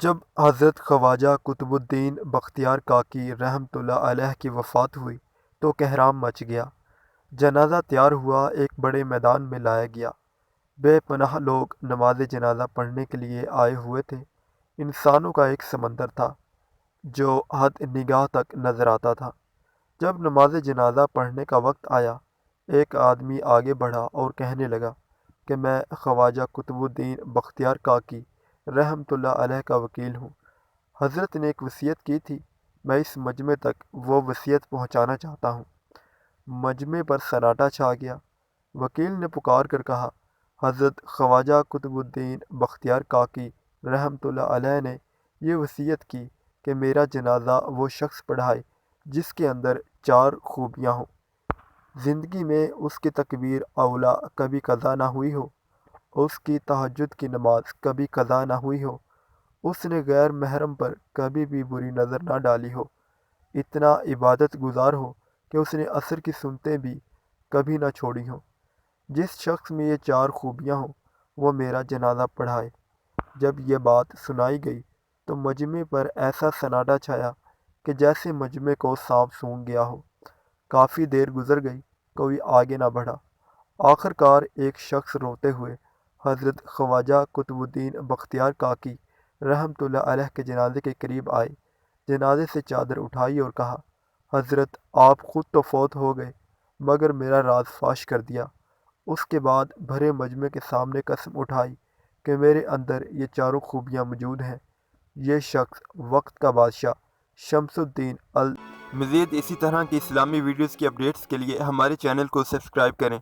جب حضرت خواجہ قطب الدین بختیار کاکی رحمۃ اللہ علیہ کی وفات ہوئی تو کہرام مچ گیا۔ جنازہ تیار ہوا، ایک بڑے میدان میں لایا گیا۔ بے پناہ لوگ نماز جنازہ پڑھنے کے لیے آئے ہوئے تھے۔ انسانوں کا ایک سمندر تھا جو حد نگاہ تک نظر آتا تھا۔ جب نماز جنازہ پڑھنے کا وقت آیا، ایک آدمی آگے بڑھا اور کہنے لگا کہ میں خواجہ قطب الدین بختیار کاکی رحمۃ اللہ علیہ کا وکیل ہوں۔ حضرت نے ایک وصیت کی تھی، میں اس مجمع تک وہ وصیت پہنچانا چاہتا ہوں۔ مجمع پر سناٹا چھا گیا۔ وکیل نے پکار کر کہا، حضرت خواجہ قطب الدین بختیار کاکی رحمۃ اللہ علیہ نے یہ وصیت کی کہ میرا جنازہ وہ شخص پڑھائے جس کے اندر 4 خوبیاں ہوں۔ زندگی میں اس کی تکبیر اولا کبھی قضا نہ ہوئی ہو، اس کی تہجد کی نماز کبھی قضا نہ ہوئی ہو، اس نے غیر محرم پر کبھی بھی بری نظر نہ ڈالی ہو، اتنا عبادت گزار ہو کہ اس نے عصر کی سنتیں بھی کبھی نہ چھوڑی ہوں۔ جس شخص میں یہ 4 خوبیاں ہوں وہ میرا جنازہ پڑھائے۔ جب یہ بات سنائی گئی تو مجمع پر ایسا سناٹا چھایا کہ جیسے مجمع کو سانپ سونگھ گیا ہو۔ کافی دیر گزر گئی، کوئی آگے نہ بڑھا۔ آخر کار ایک شخص روتے ہوئے حضرت خواجہ قطب الدین بختیار کاکی رحمۃ اللہ علیہ کے جنازے کے قریب آئے، جنازے سے چادر اٹھائی اور کہا، حضرت آپ خود تو فوت ہو گئے مگر میرا راز فاش کر دیا۔ اس کے بعد بھرے مجمع کے سامنے قسم اٹھائی کہ میرے اندر یہ 4 خوبیاں موجود ہیں۔ یہ شخص وقت کا بادشاہ شمس الدین مزید اسی طرح کی اسلامی ویڈیوز کی اپڈیٹس کے لیے ہمارے چینل کو سبسکرائب کریں۔